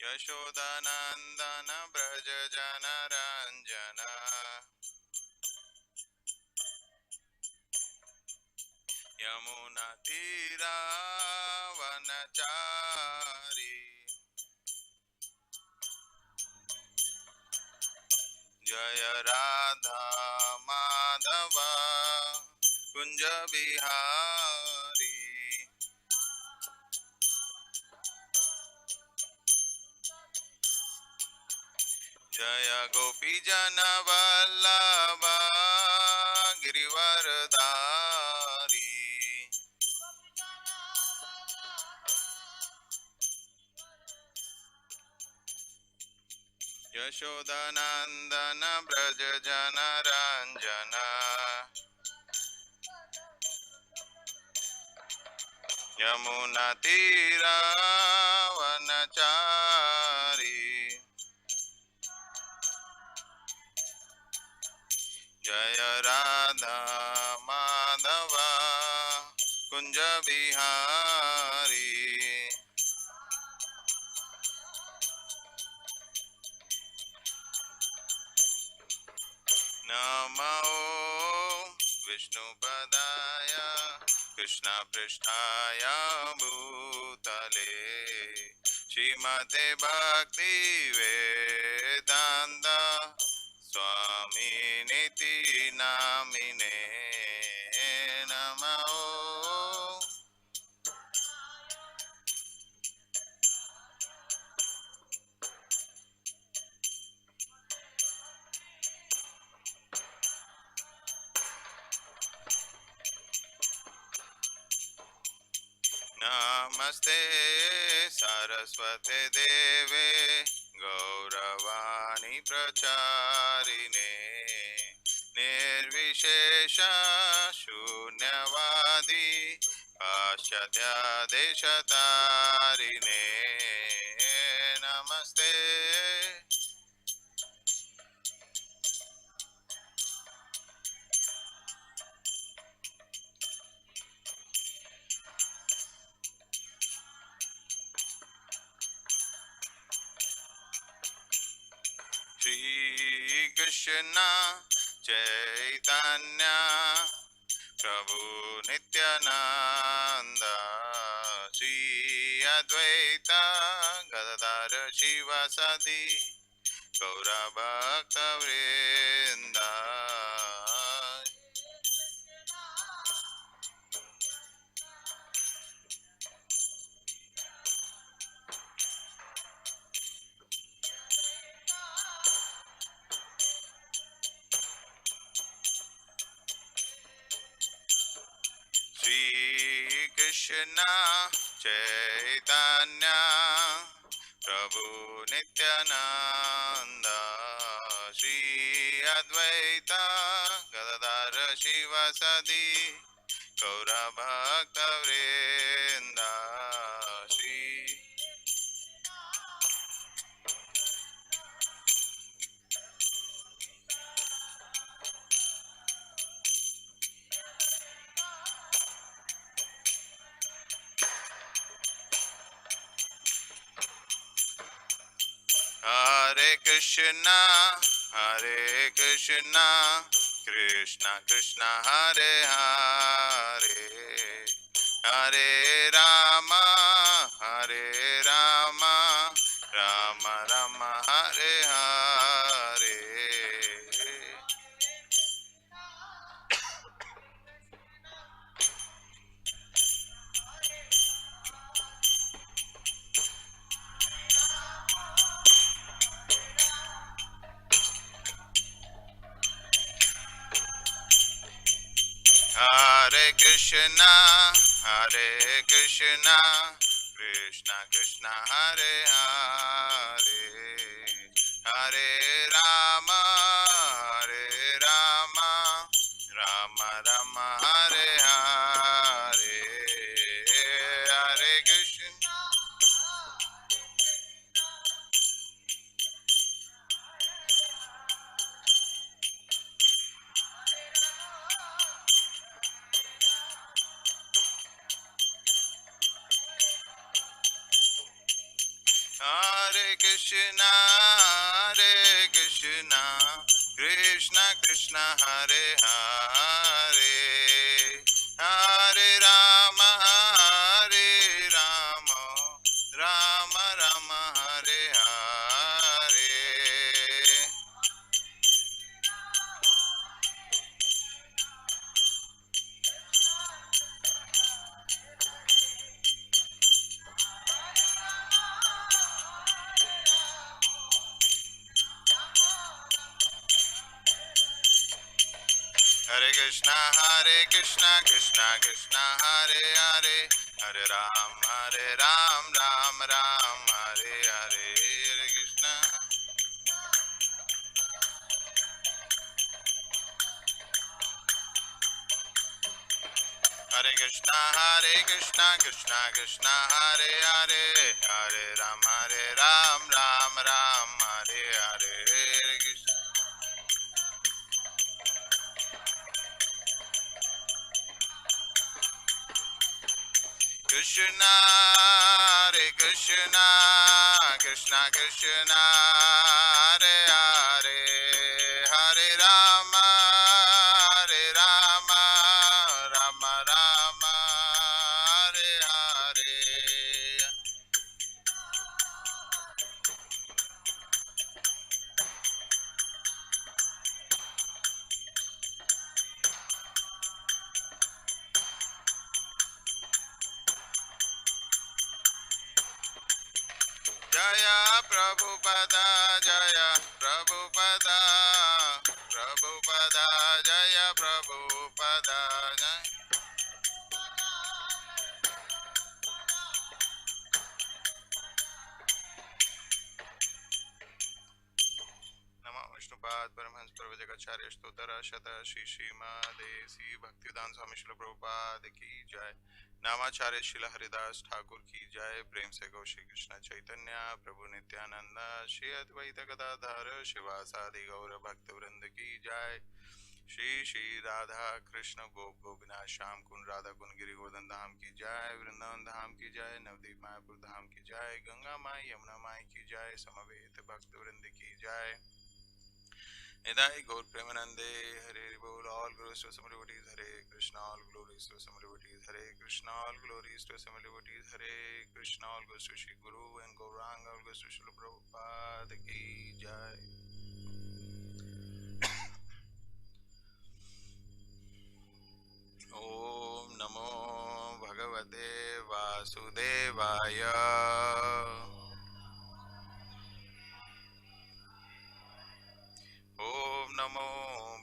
यशोदानन्दन व्रज जनरञ्जन यमुनातीरावनचारी जय राधा माधव कुंज बिहारी जय गोपीजन वल्लभ गिरिवरधारी यशोदानन्दन व्रज जनरञ्जन यमुनातीरावनचारी जय राधा माधव कुंज बिहारी नमो विष्णुपदाय कृष्णपृष्ठाय भूतले श्रीमते भक्तिवेदान्त स्वामिनिति नामिने नमो नमस्ते सरस्वते देवे गौरवाणी प्रचारिणे निर्विशेष शून्यवादी पाश्चात्यादेशतारिणे नमस्ते श्री कृष्ण चैतन्य प्रभु नित्यानंद श्री अद्वैत गदाधर शिवासादि गौर भक्त वृंद श्री कृष्ण चैतन्य प्रभु नित्यानंद श्री अद्वैत गदाधर शिवासादि गौर भक्त वृंद श्री हरे Krishna Krishna Krishna Hare Hare Hare Ram Ram Ram Hare Hare Hare Krishna Krishna Krishna Hare Hare Hare Ram Ram Ram Hare Hare Hare Krishna Krishna, Hare Krishna, Krishna Krishna, Hare Hare, Hare Rama, Hare Rama, Rama Rama, Hare Hare. Hare Krishna, Krishna Krishna, Hare Hare, Hare Ram, Ram Ram, Hare Hare. Hare Krishna. Hare Krishna, Krishna Krishna, Hare Hare, Hare Ram, Ram Ram, Hare Hare. Hare Krishna. Krishna, Hare Krishna, Krishna Krishna, Hare Hare, Hare Rama, Rama Rama, Hare Hare. Jaya Prabhupada, Jaya Prabhupada, Prabhupada, Jaya Prabhupada, Jaya. नमो विष्णुपाद परमहंस प्रवचकाचार्य स्तोत्र शत श्री श्रीमदेसी भक्तिवेदांत स्वामी श्रील प्रभुपाद की जय। नामाचार्य श्रील हरिदास ठाकुर की जय। प्रेम से गौ श्री कृष्ण चैतन्य प्रभु नित्यानंद श्री अद्वैत गदाधर शिवासादि गौर भक्त वृंद की जय। श्री श्री राधा कृष्ण गोप गोपिनाथ श्याम कुंड राधा कुंड गिरि गोवर्धन धाम की जय। वृंदावन धाम की जय। नवदीप मायापुर धाम की जय। गंगा माई यमुना माई की जय। समवेत भक्त वृंद की जय। Nidai Gaur Premanande, Hare Bol, all glories to some devotees, Hare Krishna, all glories to some devotees, Hare Krishna, all glories to some devotees, Hare Krishna, all glories to Shri Guru and Gauranga, all glories to Srila Prabhupada ki jai. Om Namo Bhagavate Vasudevaya. Om Namo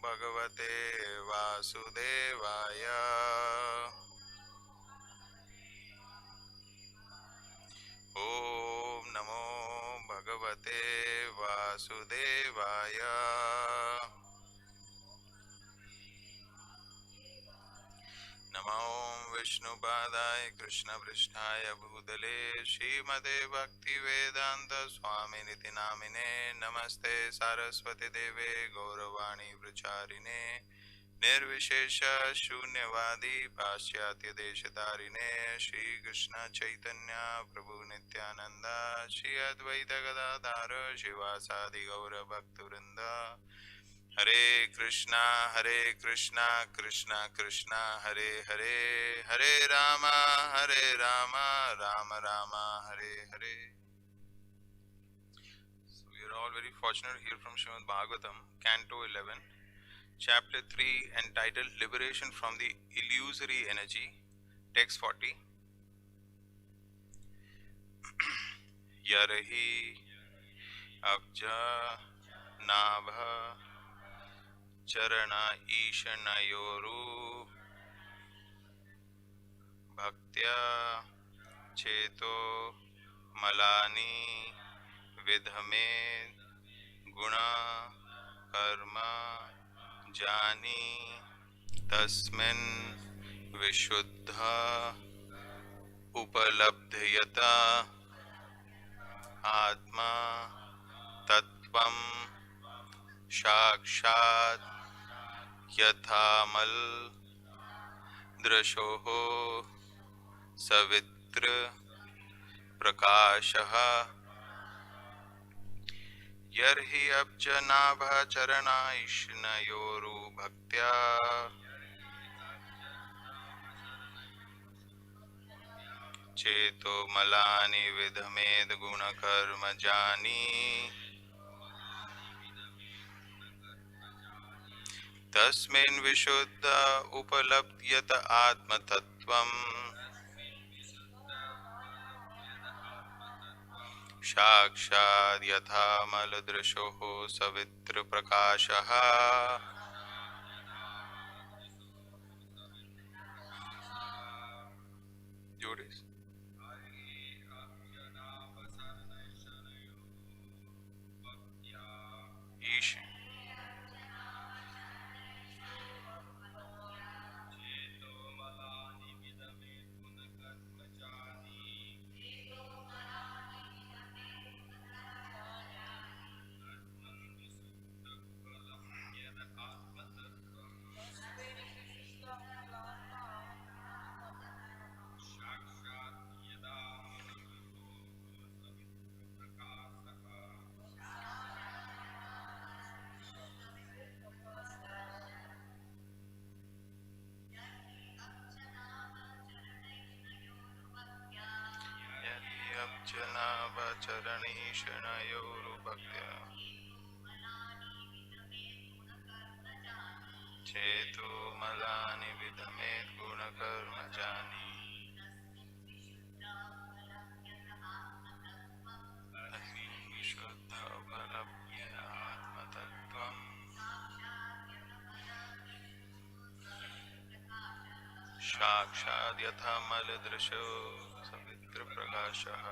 Bhagavate Vasudevaya. Om Namo Bhagavate Vasudevaya. Namo Vishnupadaya Krishna Pristhaya Bhutale Srimate Bhaktivedanta Swami Niti Namine Namaste Saraswati Deve Gauravani Pracharine Nirvishesha Shunyavadi Paschatya Deshatarine Shri Krishna Chaitanya Prabhu Nityananda Shri Advaita Gadadhara Shivasadi Gaura Bhaktivinoda Hare Krishna Krishna Krishna Hare Hare Hare Rama Rama Rama Hare Hare. So we are all very fortunate to hear from Srimad Bhagavatam, Canto 11, Chapter 3, entitled Liberation from the Illusory Energy, Text 40. Yarahi Abja Nabha Charana Ishanayoru Bhaktya Cheto Malani Vidhame Guna Karma Jani Tasmin Vishuddha Upalabdhyata Atma Tattvam Shakshat Yathamal Drashoho Savitra Prakashaha Yarhi abjanabha charanaishnayuru bhaktya cheto malani vidhamed gunakarma jani tasmin vishuddha upalabdhyata atmatattvam साक्षात् यथा मलदृशोः सवित्रप्रकाशः Judas ईश यद्यब्जनावचरणीषणयोरुभक्त्या चेतो मलानि विदमेत् गुणकर्मजानि विशुद्ध उपलभ्य आत्मतत्त्वम् साक्षात् यथा मलदृशो सवित्रप्रकाशः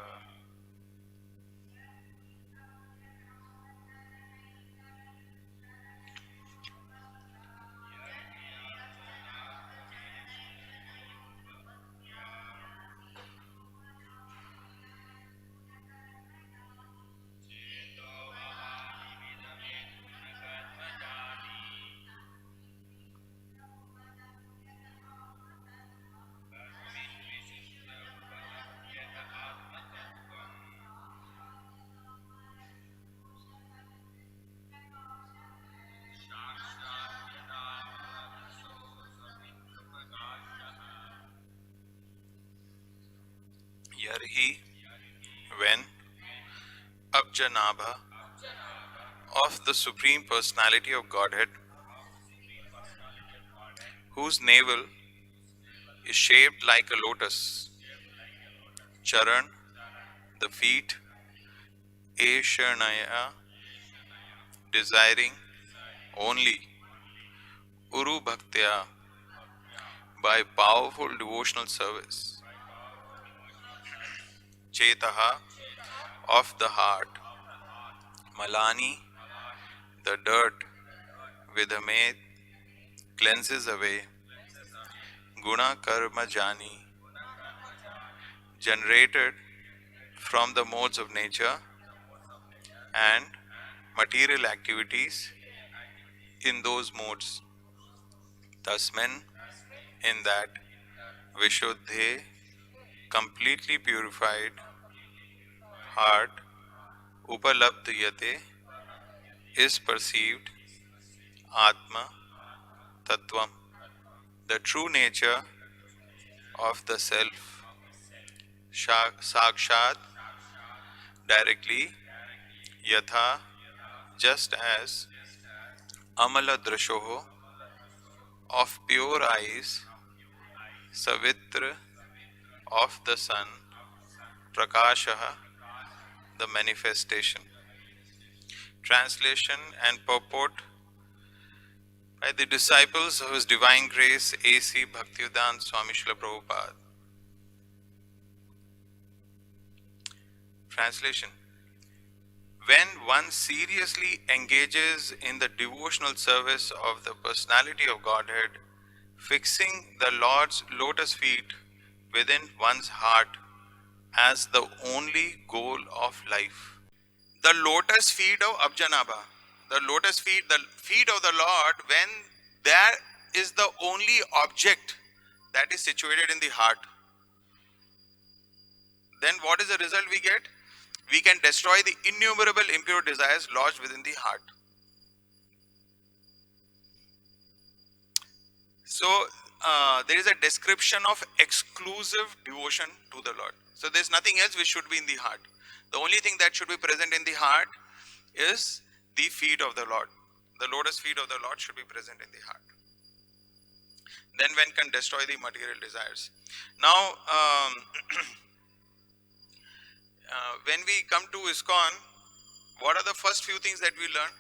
Yarhi, when Abjanabha of the Supreme Personality of Godhead, whose navel is shaped like a lotus, Charan, the feet, Eshanaya, desiring only Uru Bhaktya by powerful devotional service, Chetaha of the heart, Malani, the dirt, Vidhamet, cleanses away, Guna Karma Jani, generated from the modes of nature and material activities in those modes. Tasmin, in that Vishuddhe, completely purified heart, Upalabdhyate, is perceived Atma Tattvam, the true nature of the self, Sakshat, directly, Yatha, just as Amala Drashoho, of pure eyes, Savitra, of the sun, Prakashaha, the manifestation. Translation and purport by the disciples of His Divine Grace A.C. Bhaktivedanta Swami Srila Prabhupada. Translation: when one seriously engages in the devotional service of the personality of Godhead, fixing the Lord's lotus feet within one's heart as the only goal of life. The lotus feet of Abjanabha, the lotus feet, the feet of the Lord, when there is the only object that is situated in the heart, then what is the result we get? we can destroy the innumerable impure desires lodged within the heart. So there is a description of exclusive devotion to the Lord. So there's nothing else which should be in the heart. The only thing that should be present in the heart is the feet of the Lord. The lotus feet of the Lord should be present in the heart. Then one can destroy the material desires. Now, when we come to ISKCON, what are the first few things that we learn?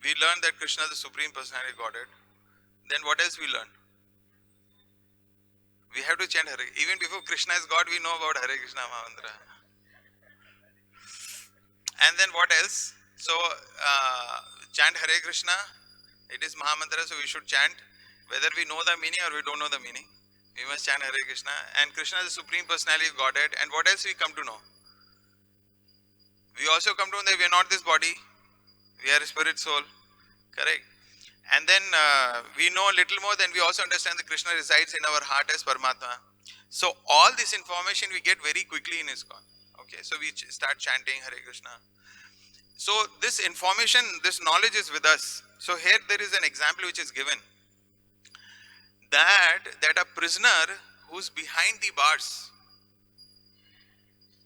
We learn that Krishna is the Supreme Personality of Godhead. Then what else we learn? We have to chant Hare. Even before Krishna is God, we know about Hare Krishna Mahamantra. And then what else? So, chant Hare Krishna. It is Mahamantra, so we should chant. Whether we know the meaning or we don't know the meaning, we must chant Hare Krishna. And Krishna is the Supreme Personality of Godhead. And what else we come to know? We also come to know that we are not this body. We are a spirit soul. Correct? And then we know a little more, then we also understand that Krishna resides in our heart as Paramatma. So all this information we get very quickly in ISKCON. Okay, so we start chanting Hare Krishna. So this information, this knowledge is with us. So here there is an example which is given. That a prisoner who's behind the bars.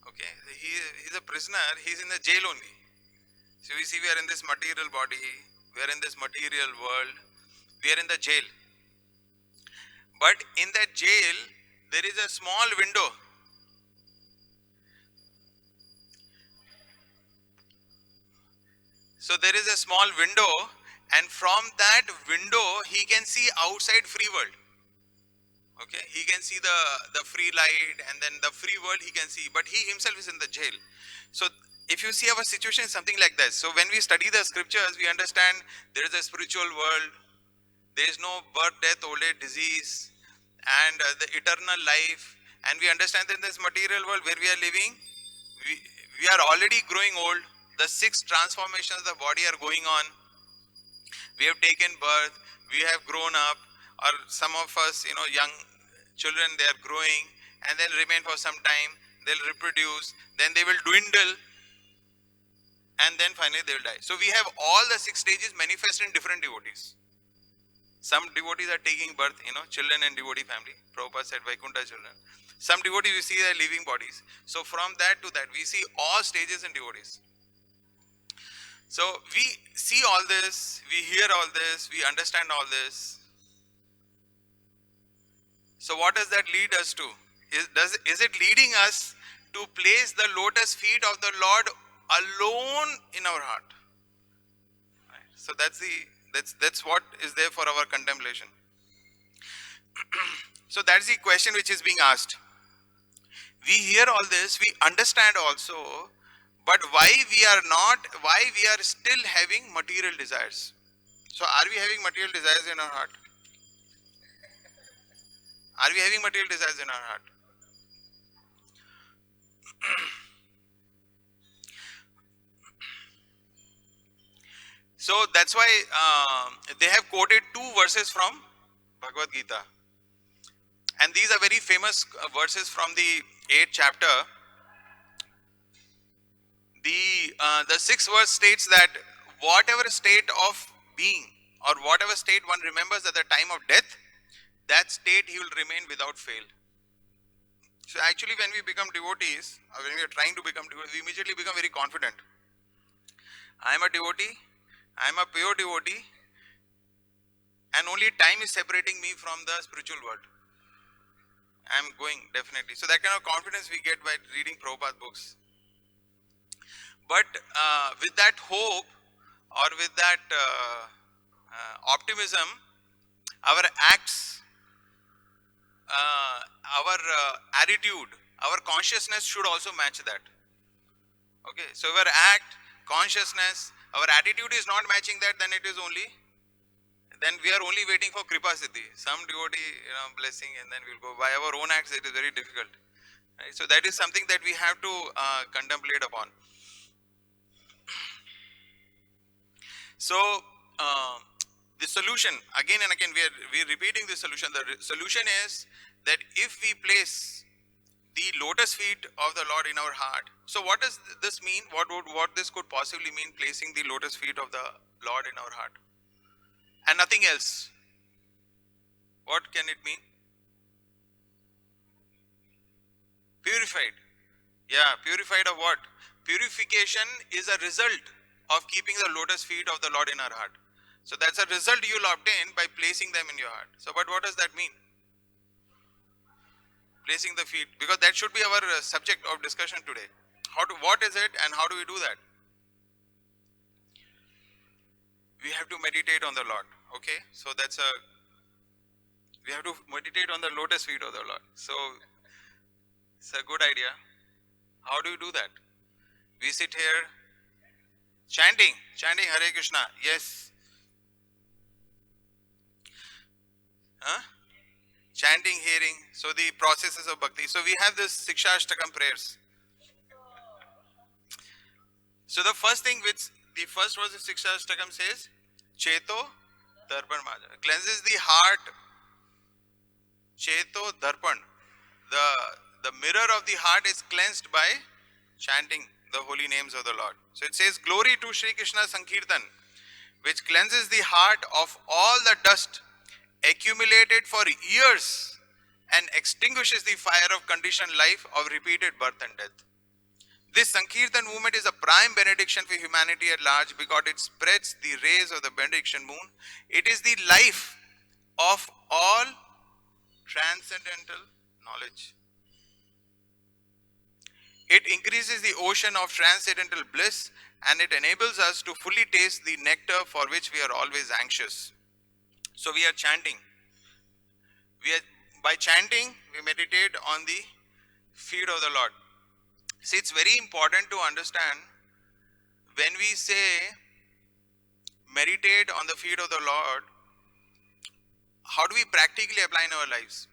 Okay, he's a prisoner, he's in the jail only. So we see we are in this material body, we are in this material world, we are in the jail. But in that jail, there is a small window. So there is a small window, and from that window, he can see outside free world. Okay, he can see the free light, and then the free world he can see, but he himself is in the jail. So if you see our situation is something like this. So when we study the scriptures, we understand there is a spiritual world, there is no birth, death, old age, disease, and the eternal life. And we understand that in this material world where we are living, we are already growing old. The 6 transformations of the body are going on. We have taken birth, we have grown up, or some of us, young children, they are growing and then remain for some time, they'll reproduce, then they will dwindle, and then finally they will die. So we have all the 6 stages manifest in different devotees. Some devotees are taking birth, children and devotee family. Prabhupada said Vaikuntha children. Some devotees we see they are leaving bodies. So from that to that, we see all stages in devotees. So we see all this, we hear all this, we understand all this. So what does that lead us to? Is it leading us to place the lotus feet of the Lord alone in our heart? Right. So that's what is there for our contemplation. So that's the question which is being asked. We hear all this, we understand also, but why we are still having material desires? So are we having material desires in our heart? Are we having material desires in our heart? So that's why they have quoted 2 verses from Bhagavad Gita. And these are very famous verses from the 8th chapter. The 6th verse states that whatever state of being or whatever state one remembers at the time of death, that state he will remain without fail. So actually when we become devotees, or when we are trying to become devotees, we immediately become very confident. I am a devotee, I am a pure devotee, and only time is separating me from the spiritual world. I am going definitely. So that kind of confidence we get by reading Prabhupada books. But with that hope or with that optimism, our acts, our attitude, our consciousness should also match that. Okay, so our act, consciousness, our attitude is not matching that, then it is only, then we are only waiting for Kripa Siddhi, some devotee blessing, and then we'll go. By our own acts, it is very difficult. Right? So that is something that we have to contemplate upon. So the solution, again and again we are repeating the solution. The solution is that if we place the lotus feet of the Lord in our heart. So what does this mean? What this could possibly mean, placing the lotus feet of the Lord in our heart and nothing else? What can it mean? Purified. Yeah, purified of what? Purification is a result of keeping the lotus feet of the Lord in our heart. So that's a result you'll obtain by placing them in your heart. So, but what does that mean? Placing the feet, because that should be our subject of discussion today. What is it and how do we do that? We have to meditate on the Lord. Okay, so we have to meditate on the lotus feet of the Lord. So it's a good idea. How do you do that? We sit here chanting Hare Krishna. Yes. Huh? Chanting, hearing. So the processes of bhakti. So we have this Siksha Ashtakam prayers. So the first thing which the first verse of Siksha Ashtakam says, Cheto Darpan Maja. Cleanses the heart. Cheto Darpan. The mirror of the heart is cleansed by chanting the holy names of the Lord. So it says, Glory to Sri Krishna Sankirtan, which cleanses the heart of all the dust accumulated for years and extinguishes the fire of conditioned life of repeated birth and death. This Sankirtan movement is a prime benediction for humanity at large because it spreads the rays of the benediction moon. It is the life of all transcendental knowledge. It increases the ocean of transcendental bliss and it enables us to fully taste the nectar for which we are always anxious. So we are chanting. By chanting, we meditate on the feet of the Lord. See, it's very important to understand when we say meditate on the feet of the Lord, how do we practically apply in our lives?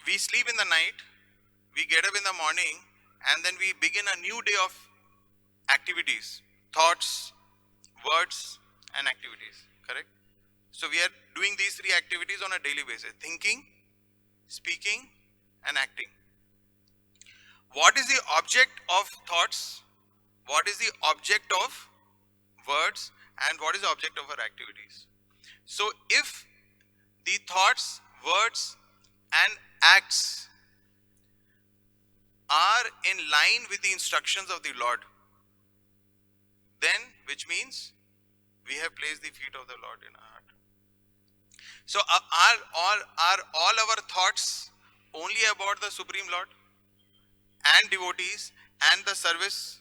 We sleep in the night, we get up in the morning, and then we begin a new day of activities, thoughts, words, and activities, correct? So we are doing these three activities on a daily basis: thinking, speaking, and acting. What is the object of thoughts? What is the object of words? And what is the object of our activities? So if the thoughts, words, and acts are in line with the instructions of the Lord, then, which means we have placed the feet of the Lord in our heart. So are all our thoughts only about the Supreme Lord and devotees and the service?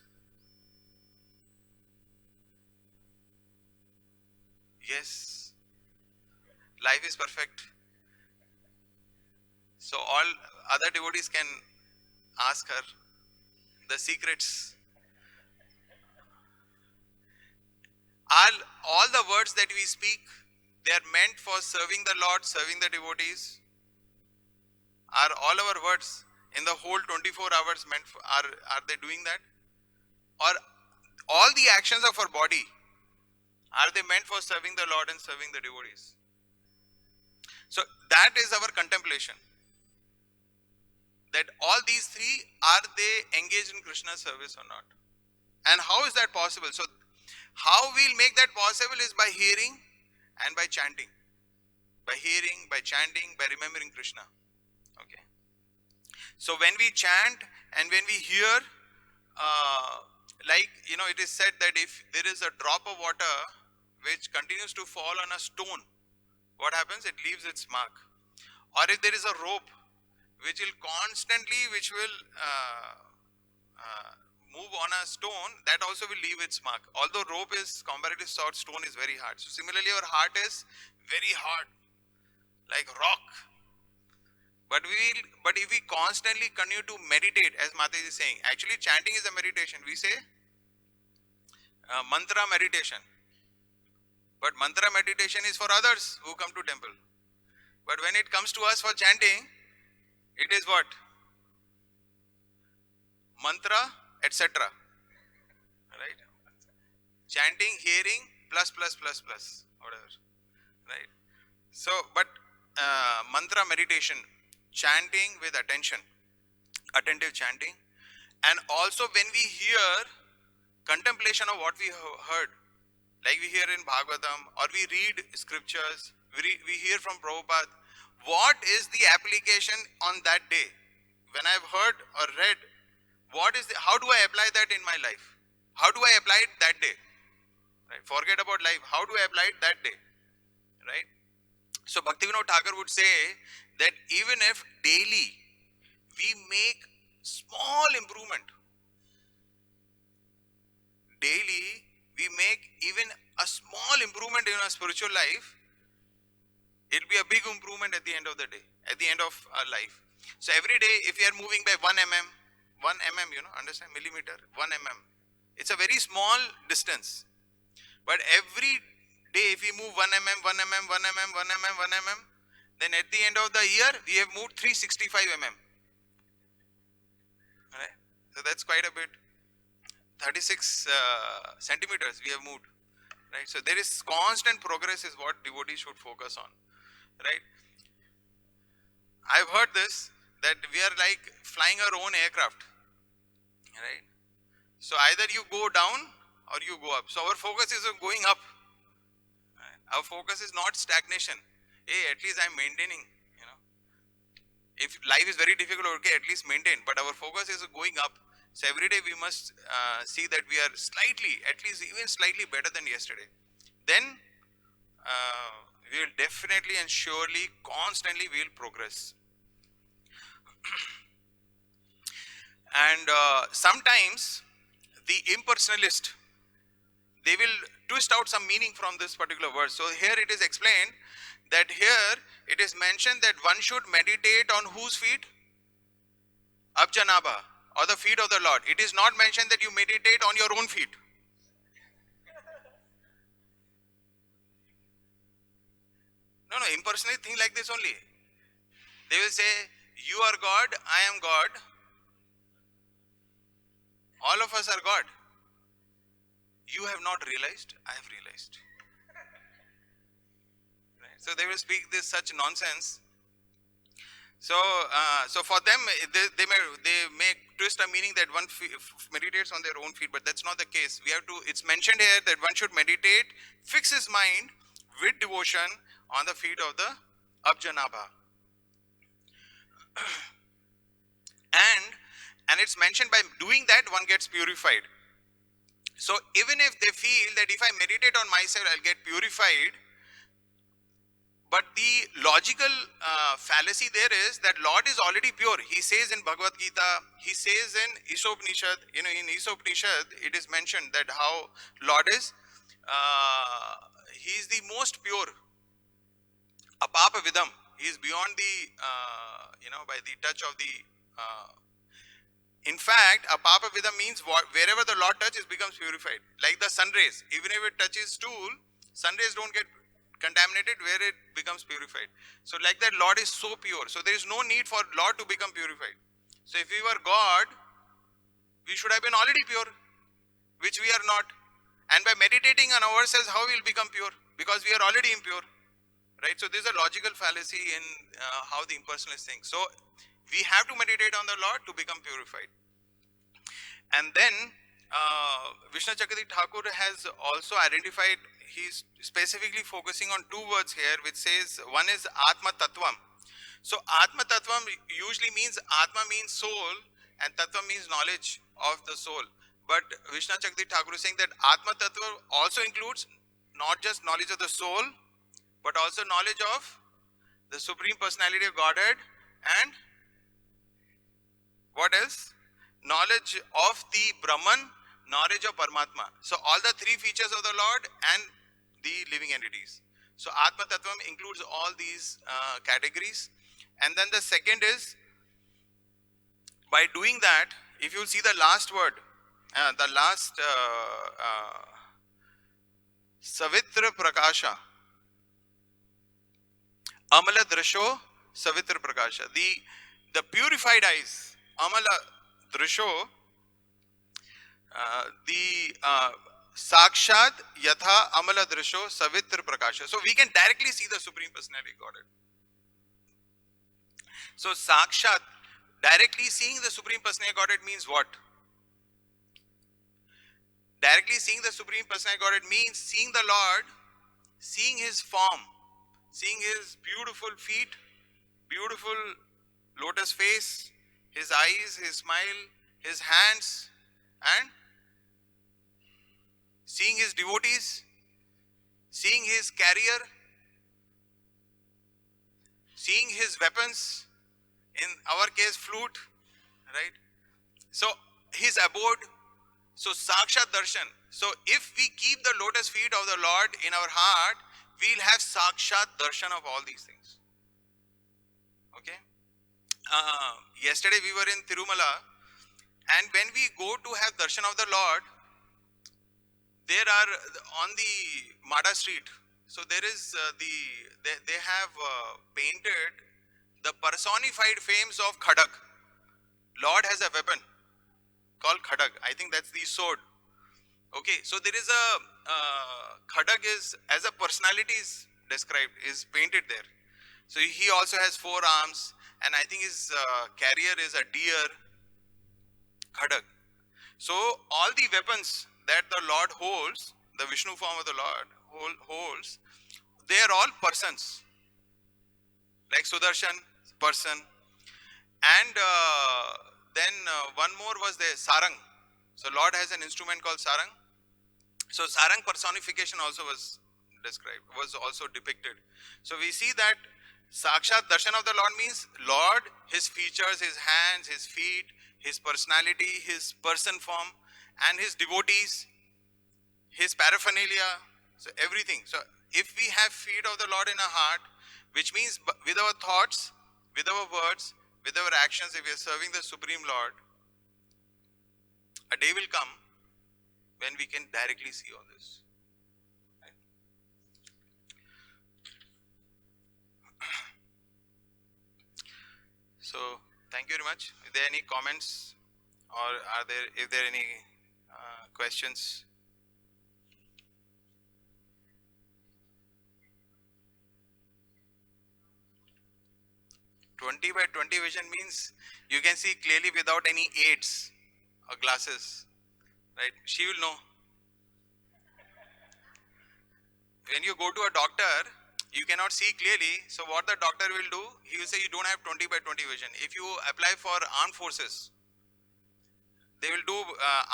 Yes. Life is perfect. So all other devotees can ask her the secrets. All the words that we speak, they are meant for serving the Lord, serving the devotees. Are all our words in the whole 24 hours meant for, are they doing that? Or all the actions of our body, are they meant for serving the Lord and serving the devotees? So that is our contemplation. That all these three, are they engaged in Krishna's service or not? And how is that possible? So how we'll make that possible is by hearing and by chanting. By hearing, by chanting, by remembering Krishna. Okay. So when we chant and when we hear, like, it is said that if there is a drop of water which continues to fall on a stone, what happens? It leaves its mark. Or if there is a rope which will move on a stone, that also will leave its mark. Although rope is comparatively soft, stone is very hard. So similarly, our heart is very hard, like rock. But if we constantly continue to meditate, as Mataji is saying, actually chanting is a meditation. We say mantra meditation. But mantra meditation is for others who come to temple. But when it comes to us for chanting, it is what? Mantra, etc. Right? Chanting, hearing, plus, whatever. Right? So, but mantra meditation. chanting with attention, attentive chanting, and also when we hear contemplation of what we heard, like we hear in Bhagavatam or we read scriptures, we hear from Prabhupada, what is the application on that day? When I've heard or read, how do I apply that in my life? How do I apply it that day? Right? Forget about life. How do I apply it that day? Right? So Bhaktivinoda Thakur would say that even if daily we make small improvement, daily we make even a small improvement in our spiritual life, it'll be a big improvement at the end of the day, at the end of our life. So every day, if we are moving by 1 mm, 1 mm, understand, millimeter, 1 mm, it's a very small distance. But every day, if we move 1 mm, 1 mm, 1 mm, 1 mm, 1 mm, then at the end of the year, we have moved 365 mm. Right? So that's quite a bit. 36 centimeters we have moved. Right? So there is constant progress is what devotees should focus on. Right? I've heard this, that we are like flying our own aircraft. Right? So either you go down or you go up. So our focus is on going up. Right? Our focus is not stagnation. Hey, at least I'm maintaining. If life is very difficult, okay, at least maintain. But our focus is going up. So every day we must see that we are slightly, at least even slightly better than yesterday. Then we will definitely and surely, constantly we will progress. And sometimes the impersonalist, they will twist out some meaning from this particular verse. So here it is explained that here it is mentioned that one should meditate on whose feet? Abjanaba, or the feet of the Lord. It is not mentioned that you meditate on your own feet. No, impersonally think like this only. They will say, you are God, I am God. All of us are God. You have not realized, I have realized. Right? So they will speak this such nonsense. So, so for them, they may twist a meaning that one meditates on their own feet, but that's not the case. We have to. It's mentioned here that one should meditate, fix his mind with devotion on the feet of the Abjanabha. And it's mentioned by doing that one gets purified. So even if they feel that if I meditate on myself I'll get purified, but the logical fallacy there is that Lord is already pure. He says in Bhagavad Gita, he says in Ishopanishad, in Ishopanishad it is mentioned that how Lord is, he is the most pure, apapa vidam. He is beyond the, by the touch of the, in fact, apapa vidam means wherever the Lord touches becomes purified. Like the sun rays, even if it touches stool, sun rays don't get contaminated where it becomes purified. So like that, Lord is so pure. So there is no need for Lord to become purified. So if we were God, we should have been already pure, which we are not. And by meditating on ourselves, how we will become pure? Because we are already impure. Right? So there is a logical fallacy in how the impersonalist thinks. So we have to meditate on the Lord to become purified. And then Vishnu Chakravarti Thakur has also identified, he's specifically focusing on two words here, which says, one is Atma Tattvam. So Atma Tattvam usually means, Atma means soul and Tattva means knowledge of the soul. But Vishnu Chakravarti Thakur is saying that Atma Tattva also includes not just knowledge of the soul, but also knowledge of the Supreme Personality of Godhead, and what else? Knowledge of the Brahman, knowledge of Paramatma. So all the three features of the Lord and the living entities. So Atma Tattvam includes all these categories. And then the second is, by doing that, if you see the last word, the last Savitra Prakasha, Amala Drasho Savitra Prakasha, the purified eyes, Amala Drasho, the Sakshat Yatha Amala Drasho Savitra Prakasha. So we can directly see the Supreme Personality of Godhead. So Sakshat, directly seeing the Supreme Personality Godhead means what? Directly seeing the Supreme Personality Godhead means seeing the Lord, seeing His form, seeing His beautiful feet, beautiful lotus face, His eyes, His smile, His hands, and seeing His devotees, seeing His carrier, seeing His weapons, in our case flute, right? So His abode, so Sakshat Darshan. So if we keep the lotus feet of the Lord in our heart, we'll have Sakshat Darshan of all these things. Okay? Yesterday we were in Tirumala, and when we go to have darshan of the Lord, there are on the Mada street. So there is they have painted the personified fames of Khadak. Lord has a weapon called Khadak. I think that's the sword. Okay, so there is a Khadak is as a personality is described, is painted there. So he also has 4 arms, and I think his carrier is a deer, Khadak. So all the weapons that the Lord holds, the Vishnu form of the Lord holds, they are all persons. Like Sudarshan, person. And then one more was there, Sarang. So Lord has an instrument called Sarang. So Sarang personification also was described, was also depicted. So we see that Sakshat Darshan of the Lord means Lord, His features, His hands, His feet, His personality, His person form, and His devotees, His paraphernalia, so everything. So if we have feet of the Lord in our heart, which means with our thoughts, with our words, with our actions, if we are serving the Supreme Lord, a day will come when we can directly see all this. Right? So thank you very much. Are there any comments, or are there, if there are any questions? 20 by 20 vision means you can see clearly without any aids or glasses, right? She will know. When you go to a doctor, you cannot see clearly. So what the doctor will do, he will say you don't have 20 by 20 vision. If you apply for armed forces, they will do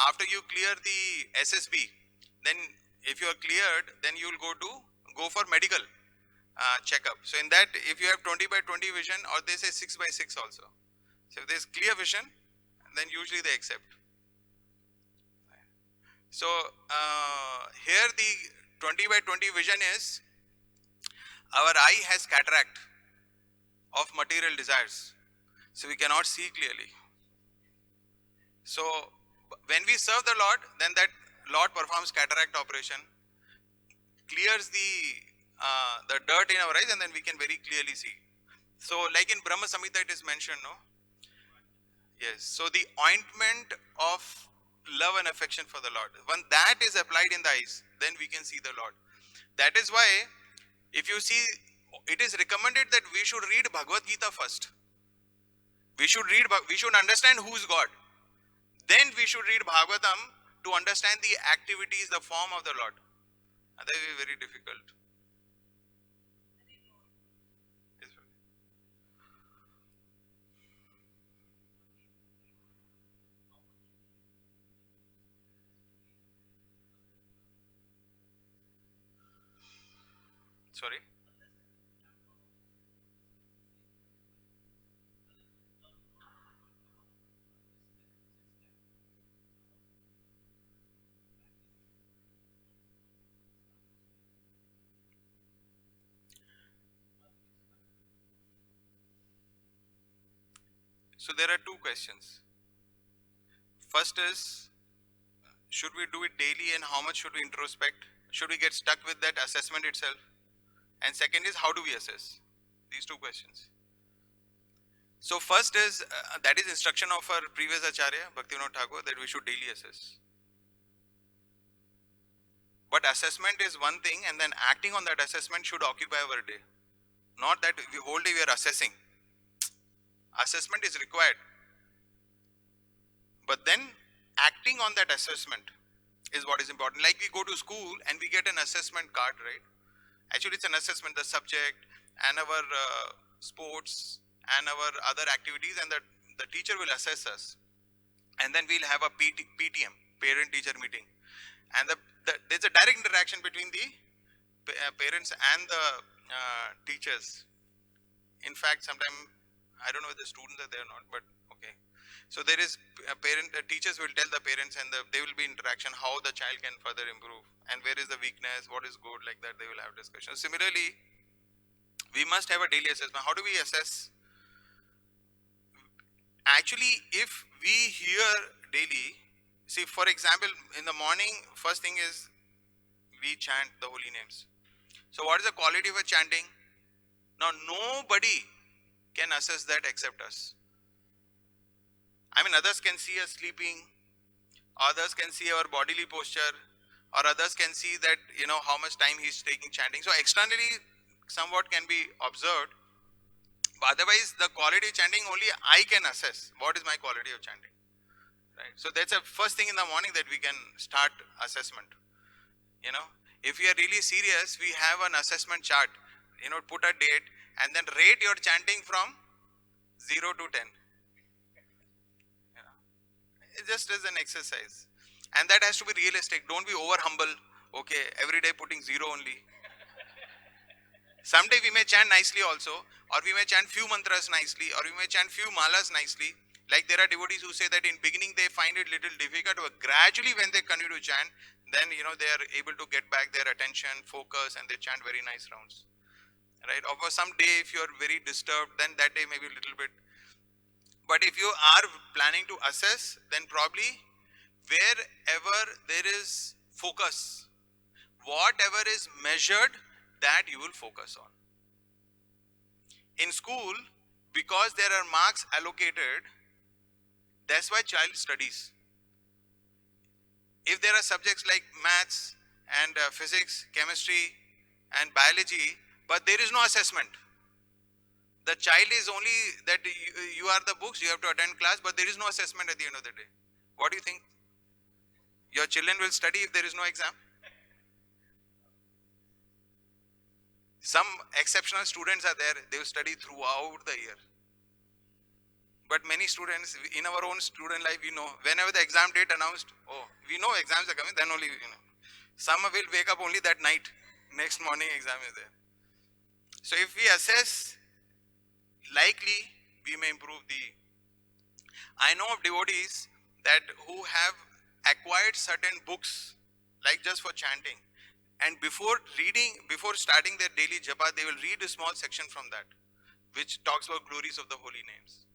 after you clear the SSB. Then if you are cleared, then you will go for medical checkup. So in that, if you have 20 by 20 vision, or they say 6 by 6 also. So if there is clear vision, then usually they accept. So here the 20 by 20 vision is, our eye has cataract of material desires, so we cannot see clearly. So when we serve the Lord, then that Lord performs cataract operation, clears the dirt in our eyes, and then we can very clearly see. So like in Brahma Samhita it is mentioned, no? Yes. So the ointment of love and affection for the Lord, when that is applied in the eyes, then we can see the Lord. That is why, if you see, it is recommended that we should read Bhagavad Gita first. We should understand who is God. Then we should read Bhagavatam to understand the activities, the form of the Lord. That will be very difficult. Sorry. So there are two questions. First is, should we do it daily, and how much should we introspect? Should we get stuck with that assessment itself? And second is, how do we assess? These two questions. So first is, that is instruction of our previous Acharya, Bhaktivinoda Thakur, that we should daily assess. But assessment is one thing, and then acting on that assessment should occupy our day. Not that we whole day we are assessing. Assessment is required, but then acting on that assessment is what is important. Like we go to school and we get an assessment card, right? Actually, it's an assessment, the subject and our sports and our other activities, and the teacher will assess us. And then we'll have a PTM, parent teacher meeting. And there's a direct interaction between the parents and the teachers. In fact, sometimes I don't know if the students are there or not, but okay. So there is teachers will tell the parents, and there will be interaction how the child can further improve and where is the weakness, what is good, like that. They will have discussion. Similarly, we must have a daily assessment. How do we assess? Actually, if we hear daily, see, for example, in the morning, first thing is we chant the holy names. So what is the quality of a chanting? Now nobody can assess that except us. I mean, others can see us sleeping, others can see our bodily posture, or others can see that, how much time he's taking chanting. So externally, somewhat can be observed, but otherwise the quality of chanting only I can assess. What is my quality of chanting, right? So that's the first thing in the morning that we can start assessment. If we are really serious, we have an assessment chart, put a date and then rate your chanting from 0 to 10. Just as an exercise, and that has to be realistic. Don't be over humble. Okay, every day putting 0 only. Someday we may chant nicely also, or we may chant few mantras nicely, or we may chant few malas nicely. Like there are devotees who say that in beginning they find it little difficult, but gradually when they continue to chant, then they are able to get back their attention, focus, and they chant very nice rounds, right? Or for some day if you are very disturbed, then that day maybe a little bit. But if you are planning to assess, then probably wherever there is focus, whatever is measured, that you will focus on. In school, because there are marks allocated, that's why child studies. If there are subjects like maths and physics, chemistry and biology, but there is no assessment, the child is only that you are the books, you have to attend class, but there is no assessment at the end of the day. What do you think? Your children will study if there is no exam? Some exceptional students are there, they will study throughout the year. But many students, in our own student life, we know, whenever the exam date announced, oh, we know exams are coming, then only, Some will wake up only that night, next morning exam is there. So if we assess, likely we may improve I know of devotees that who have acquired certain books, like just for chanting, and before starting their daily japa, they will read a small section from that, which talks about glories of the holy names,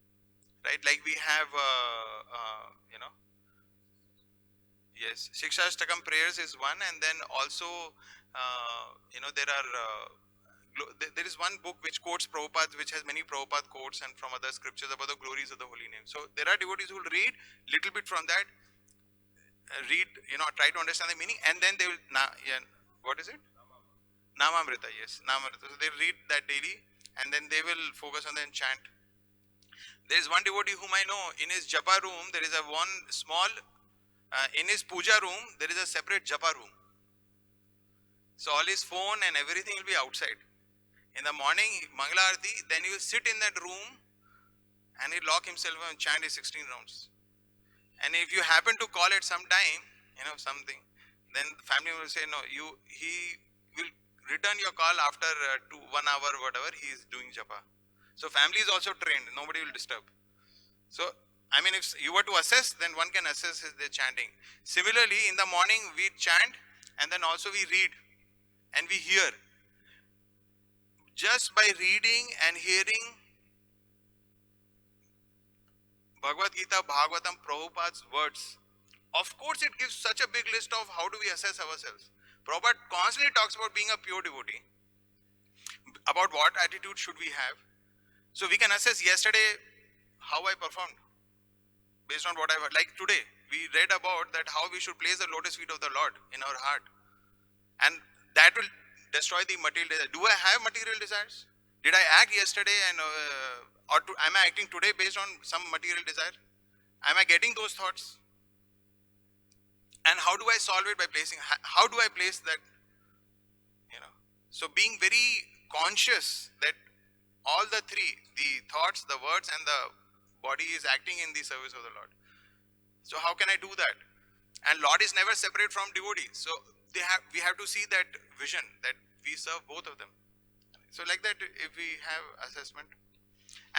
right? Like we have, yes, Shikshashtakam prayers is one, and then also, there are, there is one book which quotes Prabhupada, which has many Prabhupada quotes and from other scriptures about the glories of the holy name. So there are devotees who will read little bit from that, try to understand the meaning, and then they will, what is it? Namamrita, yes, Namamrita. So they read that daily, and then they will focus on the chant. There is one devotee whom I know, in his japa room, there is a one small, in his puja room, there is a separate japa room. So all his phone and everything will be outside. In the morning, Mangala Arati, then he will sit in that room and he lock himself and chant his 16 rounds. And if you happen to call at some time, something, then the family will say, no, he will return your call after 1 hour, whatever, he is doing japa. So family is also trained, nobody will disturb. So, I mean, if you were to assess, then one can assess the chanting. Similarly, in the morning, we chant, and then also we read, and we hear. Just by reading and hearing Bhagavad Gita, Bhagavatam, Prabhupada's words, of course it gives such a big list of how do we assess ourselves. Prabhupada constantly talks about being a pure devotee, about what attitude should we have. So we can assess yesterday how I performed based on what I've heard. Like today, we read about that how we should place the lotus feet of the Lord in our heart, and that will destroy the material desire. Do I have material desires? Did I act yesterday and Or am I acting today based on some material desire? Am I getting those thoughts? And how do I solve it? By placing, how do I place that, you know? So being very conscious that all the three, the thoughts, the words, and the body is acting in the service of the Lord. So how can I do that? And Lord is never separate from devotee. So we have to see that vision that we serve both of them. So like that, if we have assessment,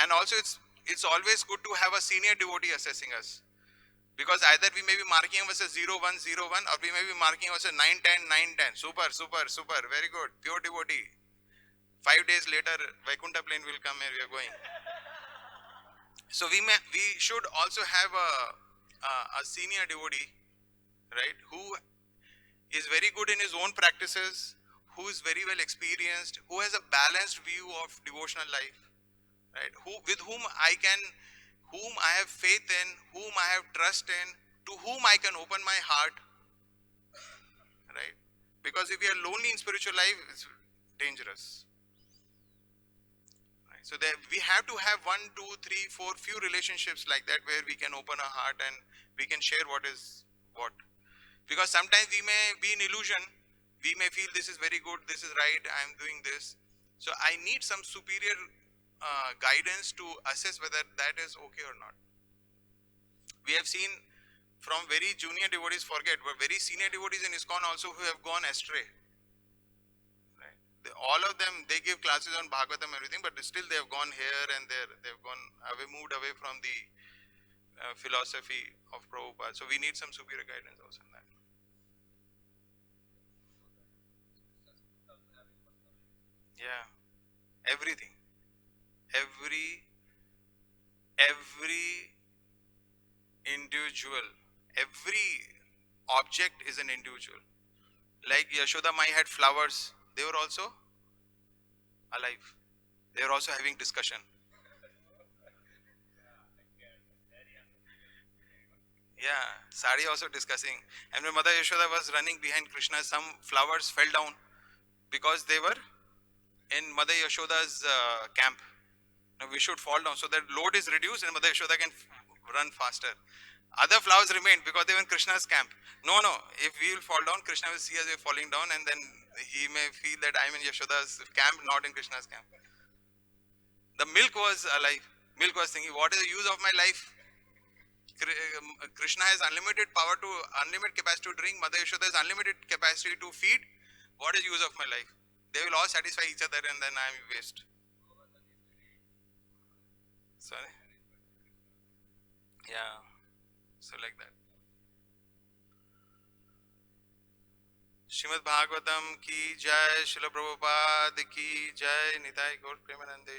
and also it's always good to have a senior devotee assessing us, because either we may be marking us as 0101, or we may be marking us as 910 910. Super, super, super, very good, pure devotee. 5 days later, Vaikuntha plane will come and we are going. So we should also have a senior devotee, right, who is very good in his own practices, who is very well experienced, who has a balanced view of devotional life, right? With whom whom I have faith in, whom I have trust in, to whom I can open my heart, right? Because if we are lonely in spiritual life, it's dangerous. Right? So that we have to have 1, 2, 3, 4 few relationships like that, where we can open our heart and we can share what is what. Because sometimes we may be in illusion, we may feel this is very good, this is right, I am doing this. So I need some superior guidance to assess whether that is okay or not. We have seen from very junior devotees, forget, but very senior devotees in ISKCON also who have gone astray. Right? All of them, they give classes on Bhagavatam and everything, but still they have gone here and there. They've gone away, moved away from the philosophy of Prabhupada. So we need some superior guidance also in that. Yeah, everything, every every individual, every object is an individual. Like Yashoda Mai had flowers, they were also alive. They were also having discussion. Yeah, Sari also discussing. And when Mother Yashoda was running behind Krishna, some flowers fell down because they were in Mother Yashoda's camp. Now we should fall down so that load is reduced and Mother Yashoda can run faster. Other flowers remained because they were in Krishna's camp. No, no, if we will fall down, Krishna will see us we're falling down, and then he may feel that I'm in Yashoda's camp, not in Krishna's camp. The milk was alive. Milk was thinking, what is the use of my life? Krishna has unlimited power to, unlimited capacity to drink. Mother Yashoda has unlimited capacity to feed. What is use of my life? They will all satisfy each other and then I am waste. Sorry? Yeah. So like that. Shrimad Bhagavatam ki jai, Srila Prabhupada ki jai, Nitai Gaur Premanande.